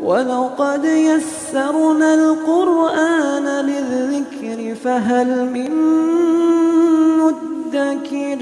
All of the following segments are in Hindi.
वलक़द यस्सरनल क़ुरआन लिज़्ज़िक्रि फ़हल मिन मुद्दकिर।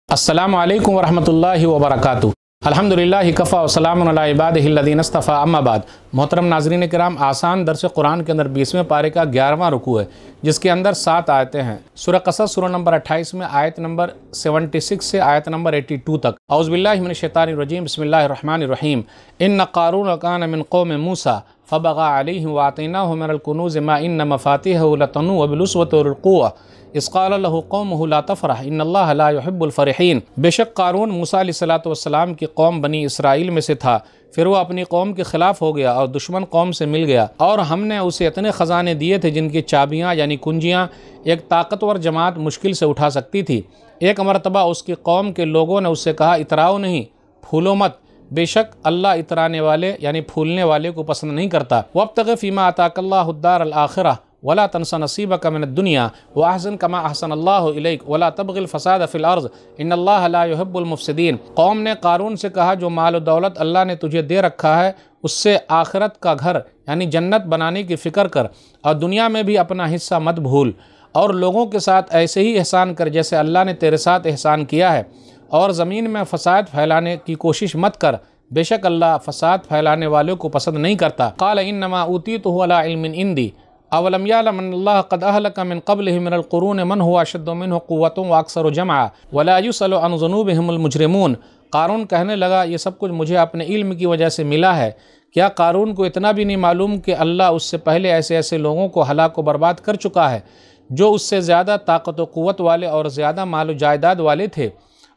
अस्सलामु अलैकुम वरहमतुल्लाहि वबरकातुहू। अल्हम्दुलिल्लाहि कफ़ा व सलामुन अला इबादिहिल्लज़ीना इस्तफ़ा अम्मा बाद। मोहतरम नाज़रीन किराम, आसान दर्स कुरान के अंदर 20वें पारे का 11वां रुकू है, जिसके अंदर 7 आयतें हैं। सूरह क़सस सूरह नंबर 28 में आयत नंबर 76 से आयत नंबर 82 तक। औज़ु बिल्लाहि मिनश शैतानिर रजीम, बिस्मिल्लाहिर रहमानिर रहीम। इन्न क़ारून कान मिन क़ौमि मूसा फ़बग़ा अलैहिम व आतैनाहु मिनल कुनूज़ि मा इन्न मफ़ातिहहु लतनूअ बिल-उस्वति उलिल क़ुव्वह इज़ क़ाला लहू क़ौमुहु ला तफ़रह इन्नल्लाहा ला युहिब्बुल फ़रिहीन। बेशक क़ारून मूसा अलैहिस्सलातु वस्सलाम की कौम बनी इसराइल में से था, फिर वो अपनी कौम के ख़िलाफ़ हो गया और दुश्मन कौम से मिल गया, और हमने उसे इतने ख़जाने दिए थे जिनकी चाबियाँ यानी कुंजियाँ एक ताकतवर जमात मुश्किल से उठा सकती थी। एक मरतबा उसकी कौम के लोगों ने उससे कहा, इतराओ नहीं, फूलो मत, बेशक अल्लाह इतराने वाले यानी फूलने वाले को पसंद नहीं करता। वब्तग़ि फ़ीमा आताकल्लाहु द्दारल आखिरह वला तंसा नसीबका मिनद दुनिया व अहसन कमा अहसनल्लाहु इलैक वला तबग़िल फ़साद फ़िल अर्ज़ इन्नल्लाहा ला युहिब्बुल मुफ़सिदीन। कौम ने क़ारून से कहा, जो माल और दौलत अल्लाह ने तुझे दे रखा है उससे आखिरत का घर यानी जन्नत बनाने की फ़िक्र कर, और दुनिया में भी अपना हिस्सा मत भूल, और लोगों के साथ ऐसे ही एहसान कर जैसे अल्लाह ने तेरे साथ एहसान किया है, और ज़मीन में फ़साद फैलाने की कोशिश मत कर, बेशक अल्लाह फ़साद फैलाने वालों को पसंद नहीं करता। क़ाल इन्नमा ऊतीतुहु अला इल्मिन इंदी अवलम यअलम अन्नल्लाह क़द अहलक मिन क़ब्लिहि मिनल क़ुरून मन हुवा अशद्दु मिन्हु क़ुव्वतन व अक्सरु जमअ वला युसअलु अन ज़ुनूबिहिमुल मुजरिमून। क़ारून कहने लगा, ये सब कुछ मुझे अपने इल्म की वजह से मिला है। क्या क़ारून को इतना भी नहीं मालूम कि अल्लाह उससे पहले ऐसे ऐसे लोगों को हलाक व बर्बाद कर चुका है जो उससे ज़्यादा ताकत व क़ुव्वत वाले और ज़्यादा माल व जायदाद वाले थे,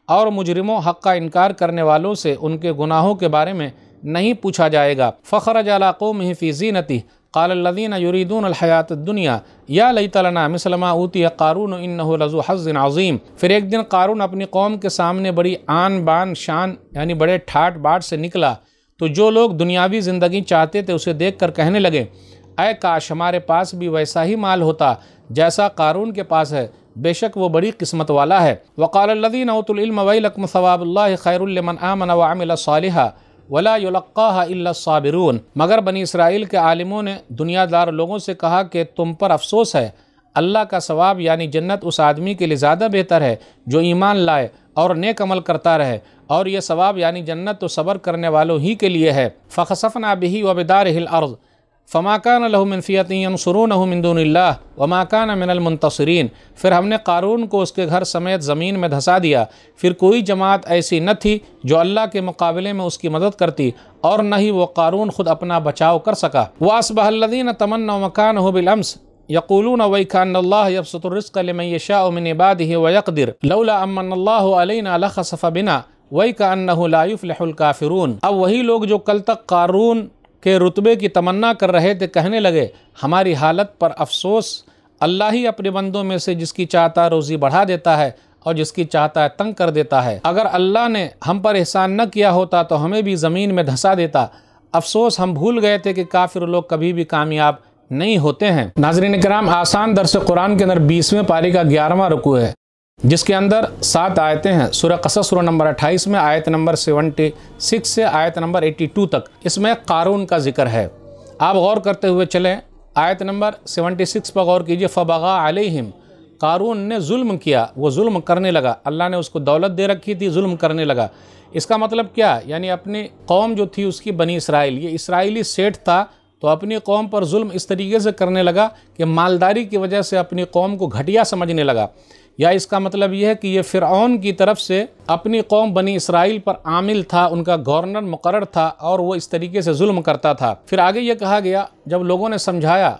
और मुजरिमों हक़ का इनकार करने वालों से उनके गुनाहों के बारे में नहीं पूछा जाएगा। फ़ख़रज अला क़ौमिही फ़ी ज़ीनतिही क़ालल्लज़ीना युरीदूनल हयातद दुनिया या लैत लना मिस्ल मा ऊतिय क़ारून इन्नहु लज़ू हज़्ज़िन अज़ीम। फिर एक दिन क़ारून अपनी कौम के सामने बड़ी आन बान शान यानी बड़े ठाट बाट से निकला, तो जो लोग दुनियावी ज़िंदगी चाहते थे उसे देख कर कहने लगे, ऐ काश हमारे पास भी वैसा ही माल होता जैसा क़ारून के पास है, बेशक वो बड़ी किस्मत वाला है। वक़ालल्लज़ीना ऊतुल इल्म वैलकुम सवाबुल्लाहि खैरुल लिमन आमन व अमिल सालिहा वला युलक्काहा इल्ला साबिरून। मगर बनी इसराइल के आलिमों ने दुनियादार लोगों से कहा कि तुम पर अफसोस है, अल्लाह का सवाब यानी जन्नत उस आदमी के लिए ज़्यादा बेहतर है जो ईमान लाए और नेक अमल करता रहे, और यह सवाब यानी जन्नत तो सब्र करने वालों ही के लिए है। फ़ख़सफ़ना बिही व बिदारिहिल अर्ज़ फ़मा कान लहु मिन फ़ियतिन यंसुरूनहु मिन दुनिल्लाह व मा कान मिनल मुंतसिरीन। फिर हमने क़ारून को उसके घर समेत ज़मीन में धंसा दिया, फिर कोई जमात ऐसी न थी जो अल्लाह के मुकाबले में उसकी मदद करती, और न ही वो क़ारून खुद अपना बचाव कर सका। व अस्बहल्लज़ीना तमन्नौ मकानहु बिलअम्स यक़ूलून वैकान्नल्लाह यबसुतुर रिज़्क़ लिमन यशाअ मिन इबादिही व यक़दिर लौला अम्मन्नल्लाहु अलैना लख़सफ़ बिना वैकान्नहु ला युफ़्लिहुल काफ़िरून। अब वही लोग जो कल तक क़ारून के रुतबे की तमन्ना कर रहे थे कहने लगे, हमारी हालत पर अफसोस, अल्लाह ही अपने बंदों में से जिसकी चाहता रोज़ी बढ़ा देता है और जिसकी चाहता है तंग कर देता है। अगर अल्लाह ने हम पर एहसान न किया होता तो हमें भी ज़मीन में धंसा देता। अफसोस, हम भूल गए थे कि काफिर लोग कभी भी कामयाब नहीं होते हैं। नाज़रीन किराम, आसान दर्स कुरान के अंदर 20वें पारे का 11वां रुकू है, जिसके अंदर 7 आयतें हैं। सूरह क़सस सूरह नंबर 28 में आयत नंबर 76 से आयत नंबर 82 तक इसमें क़ारून का जिक्र है। आप गौर करते हुए चलें, आयत नंबर 76 पर गौर कीजिए। फ़बग़ा अलैहिम, क़ारून ने जुल्म किया, वो जुल्म करने लगा। अल्लाह ने उसको दौलत दे रखी थी, जुल्म करने लगा। इसका मतलब क्या, यानी अपनी कौम जो थी उसकी बनी इसराइल, ये इसराइली सेठ था, तो अपनी कौम पर जुल्म इस तरीके से करने लगा कि मालदारी की वजह से अपनी कौम को घटिया समझने लगा। या इसका मतलब यह है कि ये फ़िरऔन की तरफ से अपनी कौम बनी इसराइल पर आमिल था, उनका गवर्नर मुकर्रर था, और वो इस तरीके से जुल्म करता था। फिर आगे ये कहा गया, जब लोगों ने समझाया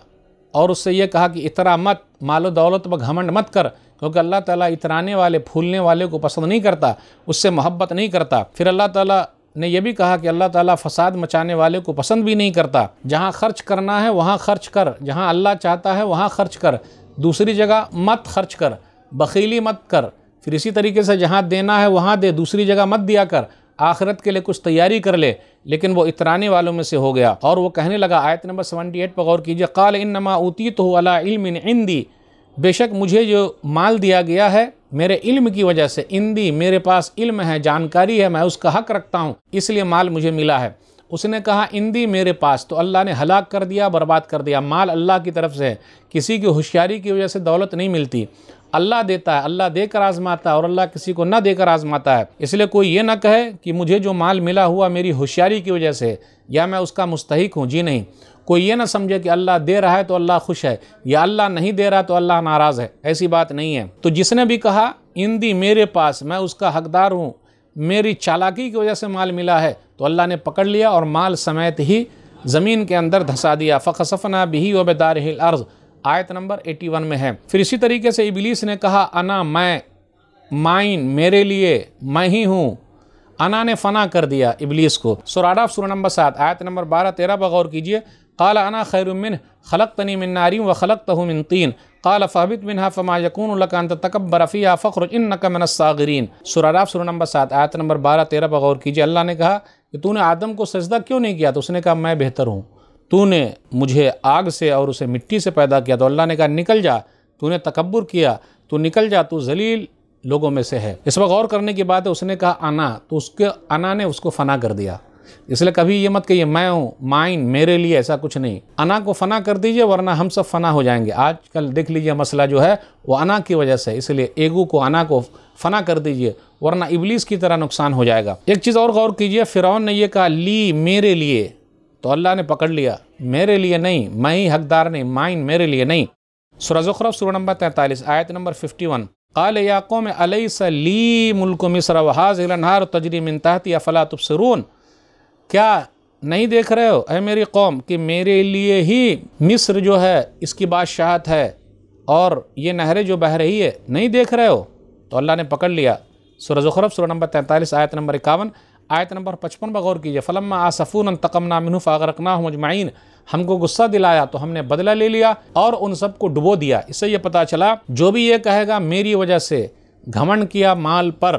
और उससे ये कहा कि इतरा मत, मालो दौलत पर घमंड मत कर, क्योंकि अल्लाह ताला इतराने वाले फूलने वाले को पसंद नहीं करता, उससे मोहब्बत नहीं करता। फिर अल्लाह ताला ने यह भी कहा कि अल्लाह ताला फ़साद मचाने वाले को पसंद भी नहीं करता। जहाँ खर्च करना है वहाँ खर्च कर, जहाँ अल्लाह चाहता है वहाँ खर्च कर, दूसरी जगह मत खर्च कर, बखीली मत कर। फिर इसी तरीके से जहाँ देना है वहाँ दे, दूसरी जगह मत दिया कर, आखिरत के लिए कुछ तैयारी कर ले। लेकिन वो इतराने वालों में से हो गया और वो कहने लगा, आयत नंबर 78 पर गौर कीजिए, क़ाल इन्नमा ऊतीतुहु अला इल्मिन इंदी, बेशक मुझे जो माल दिया गया है मेरे इल्म की वजह से, इंदी मेरे पास इल्म है, जानकारी है, मैं उसका हक रखता हूँ, इसलिए माल मुझे मिला है। उसने कहा इंदी मेरे पास, तो अल्लाह ने हलाक कर दिया, बर्बाद कर दिया। माल अल्लाह की तरफ से है, किसी की होशियारी की वजह से दौलत नहीं मिलती। अल्लाह देता है, अल्लाह देकर आजमाता है और अल्लाह किसी को ना देकर आजमाता है। इसलिए कोई ये ना कहे कि मुझे जो माल मिला हुआ मेरी होशियारी की वजह से या मैं उसका मुस्तहिक हूँ। जी नहीं, कोई ये ना समझे कि अल्लाह दे रहा है तो अल्लाह खुश है या अल्लाह नहीं दे रहा तो अल्लाह नाराज़ है। ऐसी बात नहीं है। तो जिसने भी कहा इंदी मेरे पास, मैं उसका हकदार हूँ, मेरी चालाकी की वजह से माल मिला है, तो अल्लाह ने पकड़ लिया और माल समेत ही ज़मीन के अंदर धंसा दिया। फ़खसफ़ना बिही व बिदारिहिल अर्ज़, आयत नंबर 81 में है। फिर इसी तरीके से इबलीस ने कहा अना, मैं, माइन मेरे लिए, मैं ही हूँ। अना ने फ़ना कर दिया इबलीस को। सूरह अराफ सूरह नंबर 7 आयत नंबर 12-13 पर गौर कीजिए। क़ाल अना खैरुम मिन्हु खलक़तनी मिन नारिन व खलक़तहु मिन तीन क़ाल फ़हबित मिन्हा फ़मा यकूनु लका अन ततकब्बरा फ़ीहा फ़ख़रुज इन्नका मिनस साग़िरीन। सूरह अराफ सूरह नंबर 7 आयत नंबर 12-13 पर गौर कीजिए। अल्लाह ने कहा कि तूने आदम को सजदा क्यों नहीं किया? तो उसने कहा मैं बेहतर हूँ, तूने मुझे आग से और उसे मिट्टी से पैदा किया। तो अल्लाह ने कहा निकल जा, तूने तकब्बुर किया, तू निकल जा, तू जलील लोगों में से है। इस पर गौर करने के बाद उसने कहा अना, तो उसके अना ने उसको फ़ना कर दिया। इसलिए कभी ये मत कहिए मैं हूँ, माइन मेरे लिए, ऐसा कुछ नहीं। अना को फ़ना कर दीजिए वरना हम सब फ़ना हो जाएंगे। आजकल देख लीजिए मसला जो है वो अना की वजह से, इसलिए एगो को, अना को फ़ना कर दीजिए वरना इबलीस की तरह नुकसान हो जाएगा। एक चीज़ और गौर कीजिए, फ़िरौन ने यह कहा ली मेरे लिए, तो अल्लाह ने पकड़ लिया, मेरे लिए नहीं, मैं ही हकदार नहीं, माइन मेरे लिए नहीं। सूरह ज़ुख़रुफ़ सूरह नंबर 43 आयत नंबर 51 क़ाल या क़ौम अलैसा ली मुल्कु मिस्र व हाज़िहिल अनहार तजरी मिन तहती अफ़ला तुबसिरून। क्या नहीं देख रहे हो ऐ मेरी कौम कि मेरे लिए ही मिस्र जो है इसकी बादशाहत है और ये नहरें जो बह रही है, नहीं देख रहे हो? तो अल्लाह ने पकड़ लिया। सूरह ज़ुख़रुफ़ सूरह नंबर 43 आयत नंबर 51 आयत नंबर 55 पर गौर कीजिए। फ़लम्मा आसफ़ूना इंतक़मना मिन्हुम फ़अग़रक़नाहुम अजमईन, हमको गुस्सा दिलाया तो हमने बदला ले लिया और उन सबको डुबो दिया। इससे ये पता चला जो भी ये कहेगा मेरी वजह से घमंड किया माल पर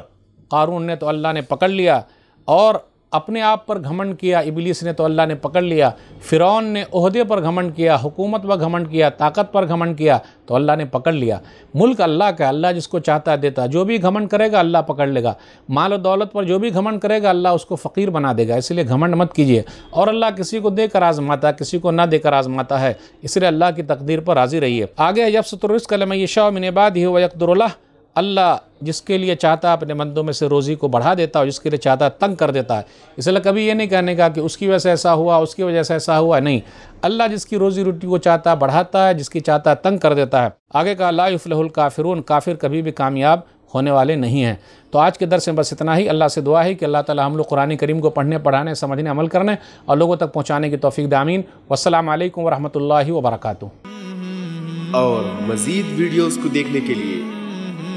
क़ारून ने, तो अल्लाह ने पकड़ लिया, और अपने आप पर घमंड किया इबलीस ने, तो अल्लाह ने पकड़ लिया। फ़िरौन ने ओहदे पर घमंड किया, हुकूमत पर घमंड किया, ताकत पर घमंड किया, तो अल्लाह ने पकड़ लिया। मुल्क अल्लाह का, अल्लाह जिसको चाहता है देता। जो भी घमंड करेगा अल्लाह पकड़ लेगा। माल और दौलत पर जो भी घमंड करेगा अल्लाह उसको फ़कीर बना देगा। इसलिए घमंड मत कीजिए। और अल्लाह किसी को देकर आज़माता है, किसी को ना देकर आज़माता है, इसलिए अल्लाह की तकदीर पर राज़ी रहिए। आगे यब्सुतु रिज़्क़ लिमन यशाअ मिन इबादिही व यक़दिरु लह, अल्लाह जिसके लिए चाहता है अपने बंदों में से रोज़ी को बढ़ा देता है और जिसके लिए चाहता है तंग कर देता है। इसलिए कभी ये नहीं कहने का कि उसकी वजह से ऐसा हुआ, उसकी वजह से ऐसा हुआ, नहीं। अल्लाह जिसकी रोज़ी रोटी को चाहता है बढ़ाता है, जिसकी चाहता है तंग कर देता है। आगे का ला युफ़्लिहुल काफ़िरून, काफिर कभी भी कामयाब होने वाले नहीं हैं। तो आज के दर्स में बस इतना ही। अल्लाह से दुआ है कि अल्लाह ताला हम लोग कुरान करीम को पढ़ने, पढ़ाने, समझने, अमल करने और लोगों तक पहुँचाने की तौफ़ीक़ दे। आमीन। वस्सलामु अलैकुम वरहमतुल्लाहि वबरकातुहू। और मज़ीद वीडियोज़ को देखने के लिए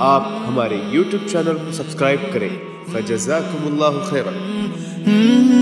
आप हमारे YouTube चैनल को सब्सक्राइब करें। फजज़ाकुमुल्लाहु खैरन।